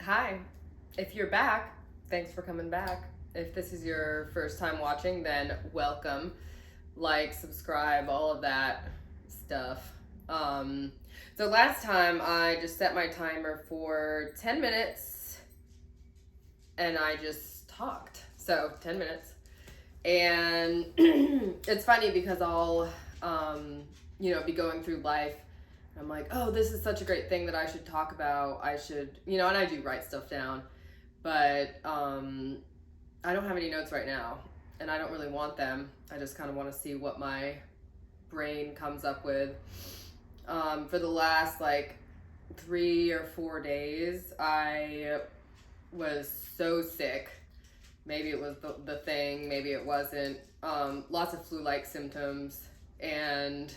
Hi, if you're back, thanks for coming back. If this is your first time watching, then welcome. Like, subscribe, all of that stuff. Um, so last time I just set my timer for 10 minutes and I just talked. So 10 minutes. And it's funny because I'll, be going through life. I'm like, oh, this is such a great thing that I should talk about. I should, and I do write stuff down, but I don't have any notes right now, and I don't really want them. I just kind of want to see what my brain comes up with. For the last 3 or 4 days, I was so sick. Maybe it was the thing, maybe it wasn't. Lots of flu-like symptoms, and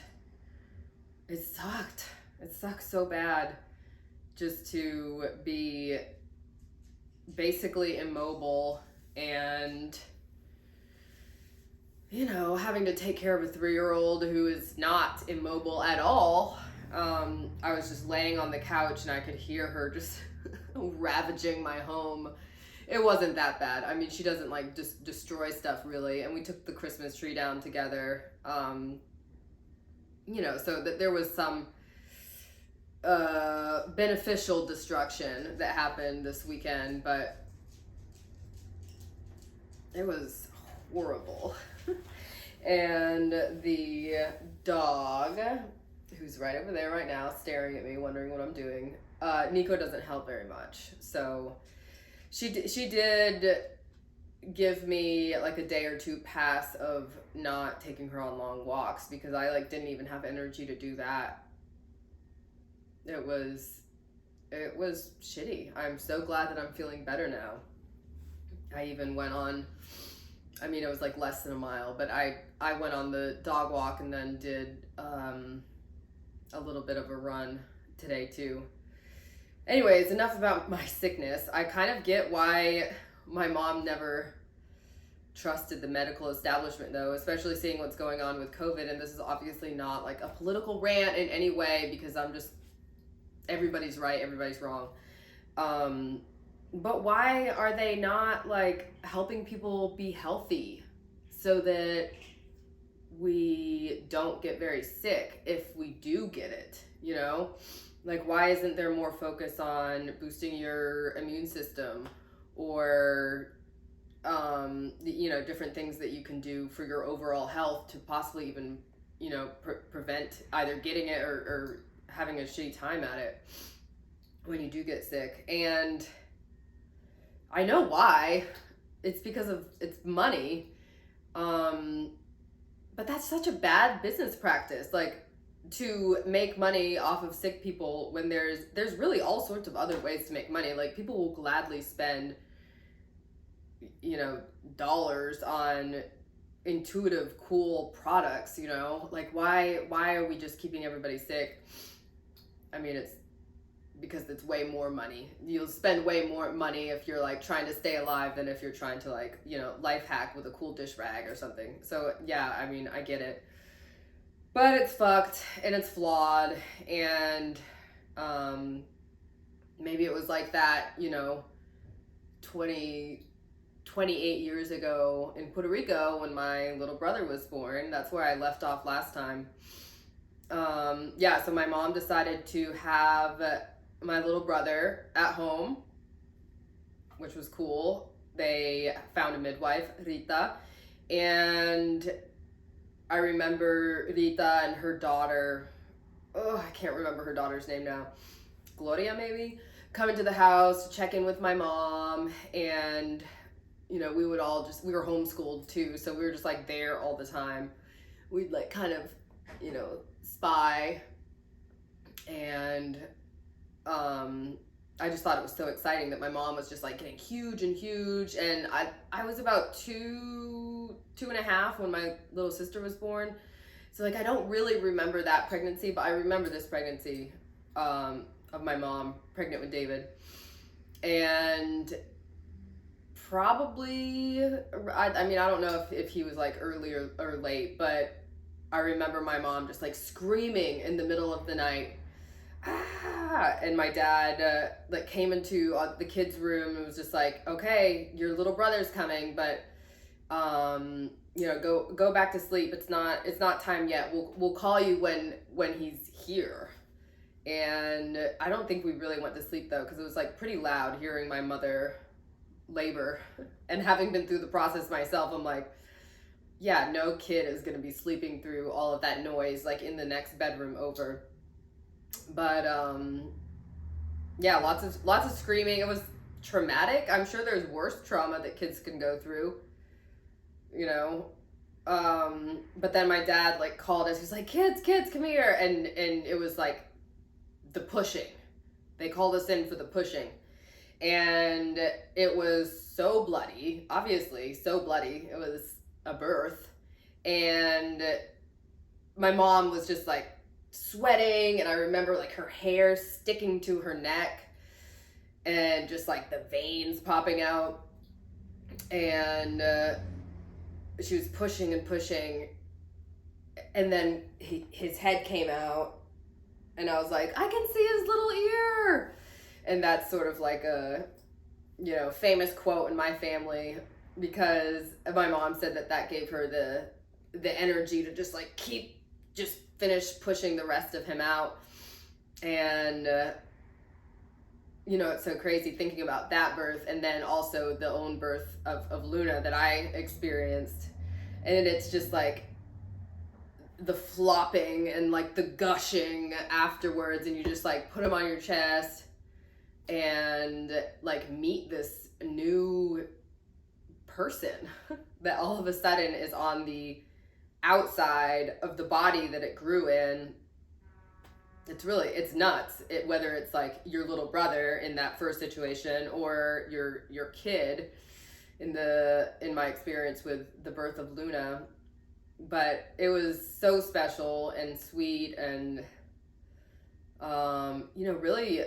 it sucked. It sucked so bad just to be basically immobile and, having to take care of a 3-year-old who is not immobile at all. I was just laying on the couch and I could hear her just ravaging my home. It wasn't that bad. I mean, she doesn't just destroy stuff really. And we took the Christmas tree down together. So that there was some beneficial destruction that happened this weekend, but it was horrible. And the dog, who's right over there right now, staring at me, wondering what I'm doing, Nico doesn't help very much. So she did give me a day or two pass of not taking her on long walks because I didn't even have energy to do that. It was shitty. I'm so glad that I'm feeling better now. I even went on, it was less than a mile, but I went on the dog walk and then did a little bit of a run today too. Anyways, enough about my sickness. I kind of get why my mom never trusted the medical establishment though, especially seeing what's going on with COVID. And this is obviously not a political rant in any way because I'm just, everybody's right, everybody's wrong. But why are they not helping people be healthy so that we don't get very sick if we do get it, why isn't there more focus on boosting your immune system or different things that you can do for your overall health to possibly even prevent either getting it or having a shitty time at it when you do get sick. And I know why. It's because of it's money. But that's such a bad business practice. To make money off of sick people when there's really all sorts of other ways to make money. People will gladly spend dollars on intuitive, cool products, why are we just keeping everybody sick? It's because it's way more money. You'll spend way more money if you're trying to stay alive than if you're trying to life hack with a cool dish rag or something. So yeah, I get it. But it's fucked and it's flawed, and maybe it was like that, 28 years ago in Puerto Rico when my little brother was born. That's where I left off last time. So my mom decided to have my little brother at home, which was cool. They found a midwife, Rita, and I remember Rita and her daughter, I can't remember her daughter's name now, Gloria maybe, coming to the house to check in with my mom. And we would all we were homeschooled too, so we were just there all the time. We'd kind of spy, and I just thought it was so exciting that my mom was just getting huge, and I was about two and a half when my little sister was born. So I don't really remember that pregnancy, but I remember this pregnancy of my mom pregnant with David. And probably, I don't know if he was early or late, but I remember my mom just screaming in the middle of the night, And my dad like came into the kids' room and was just like, okay, your little brother's coming, but go back to sleep. It's not time yet. We'll call you when he's here. And I don't think we really went to sleep though, because it was like pretty loud hearing my mother labor. And having been through the process myself, I'm like, yeah, no kid is going to be sleeping through all of that noise like in the next bedroom over. But yeah, lots of screaming. It was traumatic. I'm sure there's worse trauma that kids can go through, you know. But then my dad like called us. He's like, kids, come here. And it was like the pushing. They called us in for the pushing. And it was so bloody, obviously so bloody. It was a birth. And my mom was just like sweating, and I remember like her hair sticking to her neck and just like the veins popping out. And she was pushing and pushing, and then his head came out, and I was like, I can see his little ear. And that's sort of like a, famous quote in my family, because my mom said that gave her the energy to just like finish pushing the rest of him out. And it's so crazy thinking about that birth, and then also the own birth of Luna that I experienced. And it's just like the flopping and like the gushing afterwards, and you just like put him on your chest and like meet this new person that all of a sudden is on the outside of the body that it grew in. It's nuts. Whether it's like your little brother in that first situation or your kid in my experience with the birth of Luna. But it was so special and sweet and really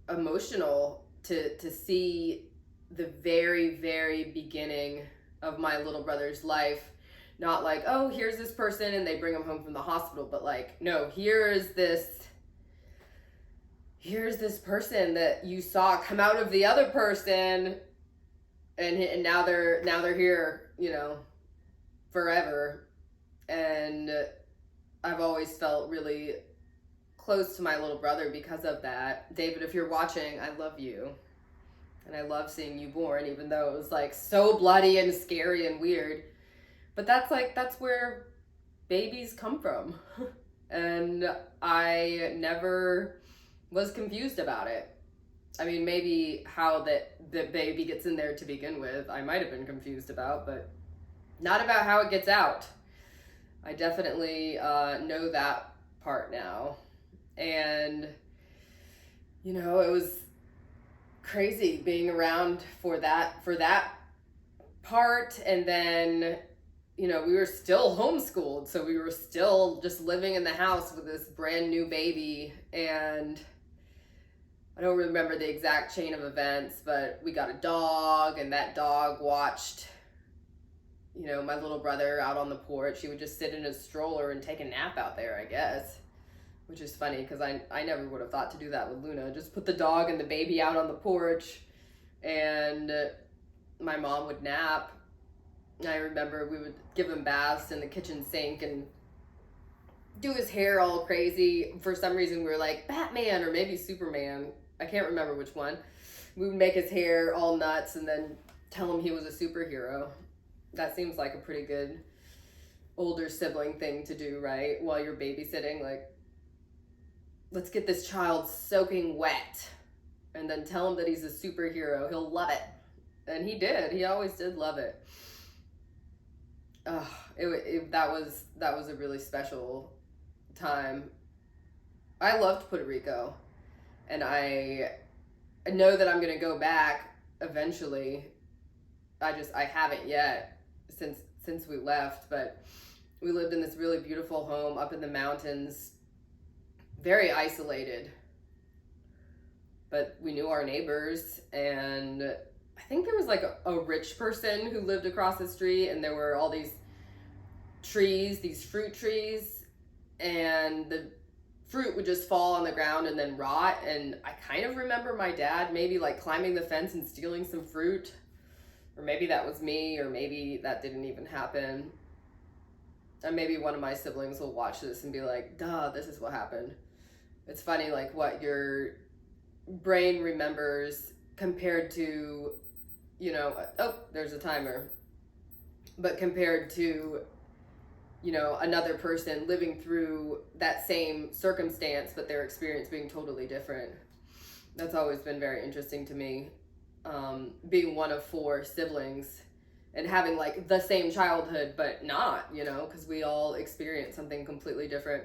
emotional to see the very, very beginning of my little brother's life. Not like, oh, here's this person and they bring him home from the hospital, but like, no, here's this person that you saw come out of the other person, and now they're here, forever. And I've always felt really close to my little brother because of that. David, if you're watching, I love you. And I love seeing you born, even though it was like so bloody and scary and weird. But that's where babies come from. And I never was confused about it. I mean, maybe how the baby gets in there to begin with, I might have been confused about, but not about how it gets out. I definitely know that part now. And, it was crazy being around for that part. And then, we were still homeschooled. So we were still just living in the house with this brand new baby. And I don't remember the exact chain of events, but we got a dog, and that dog watched, my little brother out on the porch. He would just sit in his stroller and take a nap out there, I guess. Which is funny, because I never would have thought to do that with Luna. Just put the dog and the baby out on the porch, and my mom would nap. I remember we would give him baths in the kitchen sink and do his hair all crazy. For some reason, we were like Batman or maybe Superman. I can't remember which one. We would make his hair all nuts and then tell him he was a superhero. That seems like a pretty good older sibling thing to do, right? While you're babysitting, like, let's get this child soaking wet and then tell him that he's a superhero. He'll love it. And he did. He always did love it. That was a really special time. I loved Puerto Rico, and I know that I'm going to go back eventually. I haven't yet since we left, but we lived in this really beautiful home up in the mountains, very isolated, but we knew our neighbors. And I think there was like a rich person who lived across the street, and there were all these trees, these fruit trees, and the fruit would just fall on the ground and then rot. And I kind of remember my dad maybe like climbing the fence and stealing some fruit, or maybe that was me, or maybe that didn't even happen. And maybe one of my siblings will watch this and be like, duh, this is what happened. It's funny, like, what your brain remembers compared to, you know, oh, there's a timer. But compared to, you know, another person living through that same circumstance, but their experience being totally different. That's always been very interesting to me. Being one of 4 siblings and having like the same childhood, but not, you know, because we all experience something completely different.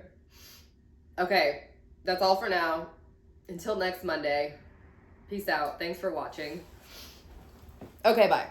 Okay, that's all for now. Until next Monday. Peace out. Thanks for watching. Okay, bye.